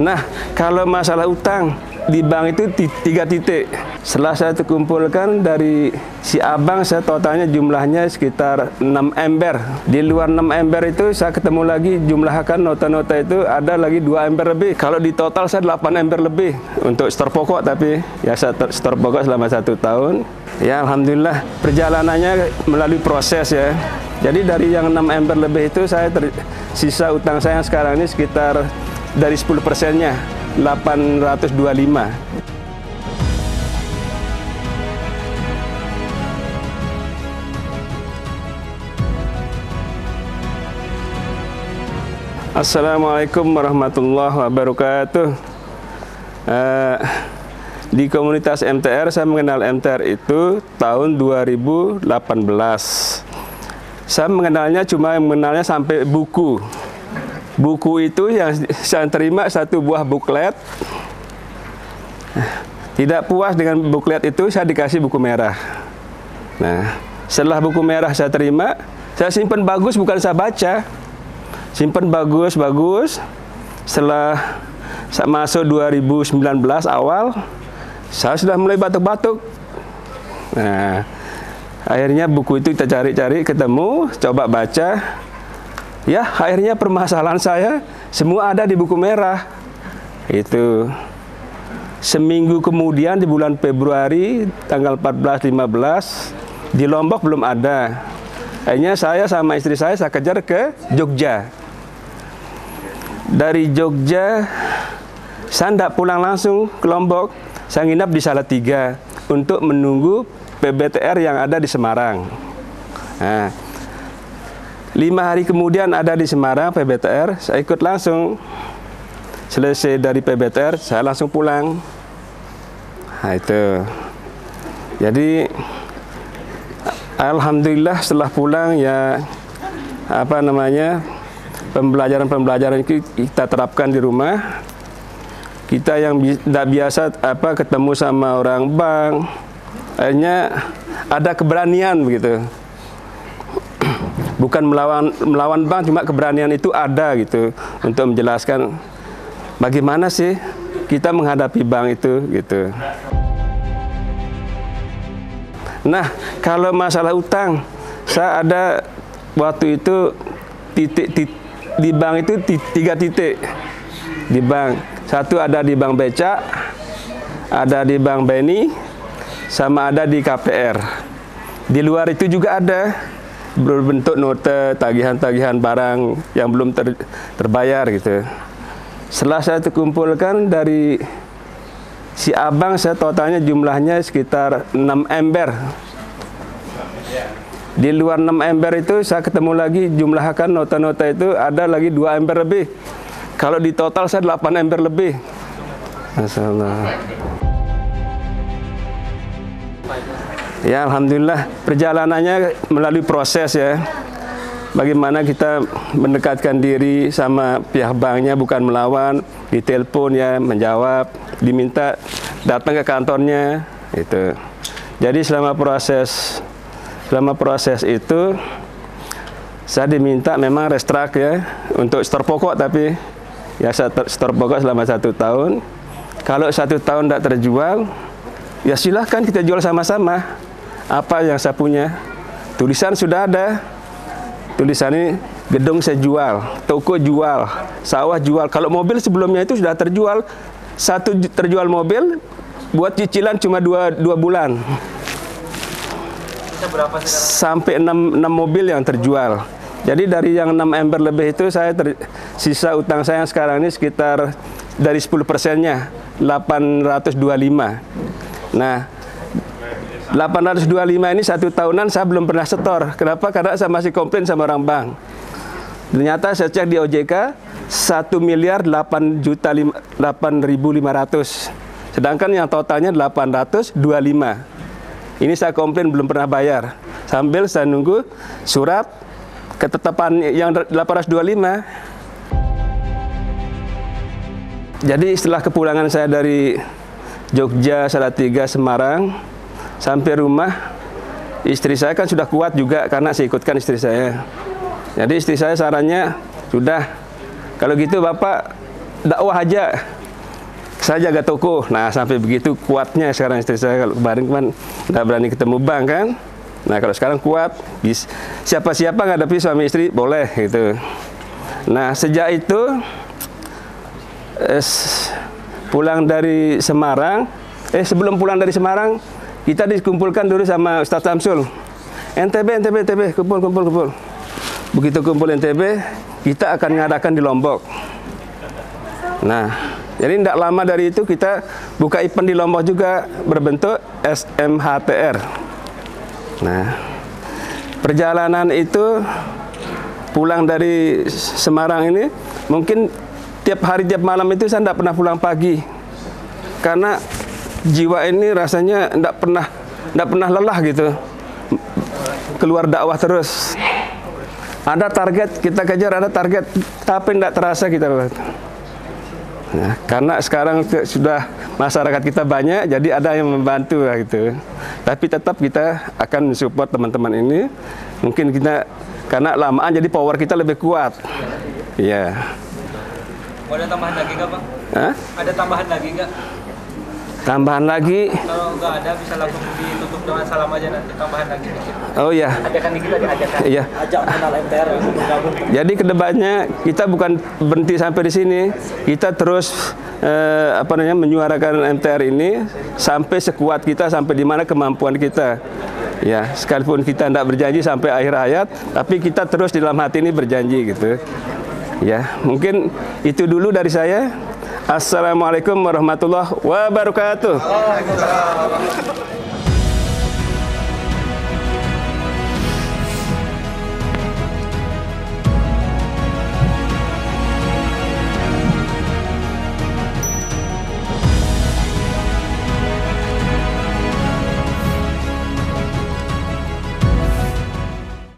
Nah, kalau masalah utang di bank itu 3 titik. Setelah saya kumpulkan dari si abang, saya totalnya jumlahnya sekitar 6 ember. Di luar 6 ember itu saya ketemu lagi jumlahkan nota-nota itu ada lagi 2 ember lebih. Kalau di total saya 8 ember lebih untuk store pokok, tapi ya saya store pokok selama 1 tahun. Ya alhamdulillah perjalanannya melalui proses ya. Jadi dari yang 6 ember lebih itu saya sisa utang saya yang sekarang ini sekitar dari 10%-nya 825. Assalamualaikum warahmatullahi wabarakatuh. Di komunitas MTR, saya mengenal MTR itu tahun 2018. Saya mengenalnya sampai buku. Buku itu yang saya terima 1 buah buklet. Tidak puas dengan buklet itu, saya dikasih buku merah. Nah, setelah buku merah saya terima, saya simpan bagus, bukan saya baca. Simpan bagus. Setelah saya masuk 2019 awal, saya sudah mulai batuk-batuk. Nah, akhirnya buku itu kita cari-cari, ketemu, coba baca. Ya, akhirnya permasalahan saya semua ada di buku merah. Itu. Seminggu kemudian di bulan Februari, tanggal 14-15, di Lombok belum ada. Akhirnya saya sama istri saya kejar ke Jogja. Dari Jogja, saya tidak pulang langsung ke Lombok. Saya nginap di Salatiga untuk menunggu PBTR yang ada di Semarang. Nah, 5 hari kemudian ada di Semarang PBTR, saya ikut langsung. Selesai dari PBTR, saya langsung pulang. Nah itu. Jadi alhamdulillah setelah pulang ya pembelajaran kita terapkan di rumah. Kita yang tidak biasa ketemu sama orang bank, akhirnya ada keberanian begitu. Bukan melawan bank, cuma keberanian itu ada gitu untuk menjelaskan bagaimana sih kita menghadapi bank itu gitu. Nah, kalau masalah utang, saya ada waktu itu di bank itu 3 titik di bank. Satu ada di Bank Becak, ada di Bank Beni, sama ada di KPR. Di luar itu juga ada berbentuk note tagihan-tagihan barang yang belum terbayar gitu. Setelah saya kumpulkan dari si abang, saya totalnya jumlahnya sekitar 6 ember. Di luar 6 ember itu saya ketemu lagi jumlahkan nota-nota itu ada lagi 2 ember lebih. Kalau di total saya 8 ember lebih. Masyaallah. Ya alhamdulillah perjalanannya melalui proses ya. Bagaimana kita mendekatkan diri sama pihak banknya, bukan melawan, ditelepon ya menjawab, diminta datang ke kantornya itu. Jadi selama proses itu saya diminta memang restrak ya untuk store pokok, tapi ya saya store pokok selama 1 tahun. Kalau 1 tahun tidak terjual, ya silahkan kita jual sama-sama. Apa yang saya punya, tulisan sudah ada. Tulisan ini gedung saya jual, toko jual, sawah jual. Kalau mobil sebelumnya itu sudah terjual. 1 terjual mobil, buat cicilan cuma 2 bulan. Sampai 6 mobil yang terjual. Jadi dari yang 6 ember lebih itu saya sisa utang saya yang sekarang ini sekitar dari 10%-nya 825. Nah, 825 ini 1 tahunan saya belum pernah setor. Kenapa? Karena saya masih komplain sama orang bank. Ternyata saya cek di OJK 1.008.500. Sedangkan yang totalnya 825. Ini saya komplain belum pernah bayar. Sambil saya nunggu surat ketetapan yang 825. Jadi setelah kepulangan saya dari Jogja, Salatiga, Semarang, sampai rumah, istri saya kan sudah kuat juga karena saya ikutkan istri saya. Jadi istri saya sarannya, sudah, kalau gitu Bapak dakwah aja, saya jaga toko. Nah, sampai begitu kuatnya sekarang istri saya. Kalau kemarin kan nggak berani ketemu bang kan. Nah, kalau sekarang kuat, siapa-siapa ngadapi suami istri boleh gitu. Nah, sejak itu pulang dari Semarang, sebelum pulang dari Semarang, kita dikumpulkan dulu sama Ustadz Samsul. NTB, kumpul. Begitu kumpul NTB, kita akan ngadakan di Lombok. Nah, jadi tidak lama dari itu kita buka event di Lombok juga berbentuk SMHTR. Nah, perjalanan itu pulang dari Semarang ini, mungkin tiap hari tiap malam itu saya tidak pernah pulang pagi, karena jiwa ini rasanya tidak pernah lelah gitu, keluar dakwah terus. Ada target kita kejar, ada target, tapi tidak terasa kita. Nah, karena sekarang sudah masyarakat kita banyak, jadi ada yang membantu gitu. Tapi tetap kita akan support teman-teman ini. Mungkin kita karena lamaan jadi power kita lebih kuat. Ya. Mau ada tambahan lagi nggak, Bang? Hah? Ada tambahan lagi nggak? Tambahan lagi? Kalau nggak ada bisa langsung ditutup dengan salam aja nanti. Tambahan lagi dikit. Oh ya. Ajakan dikit lagi, ajakan. Iya. Ajak kenal MTR untuk bergabung. Jadi kedepannya kita bukan berhenti sampai di sini, kita terus menyuarakan MTR ini sampai sekuat kita, sampai di mana kemampuan kita. Ya, sekalipun kita tidak berjanji sampai akhir hayat, tapi kita terus di dalam hati ini berjanji gitu. Ya, mungkin itu dulu dari saya. Assalamualaikum warahmatullahi wabarakatuh.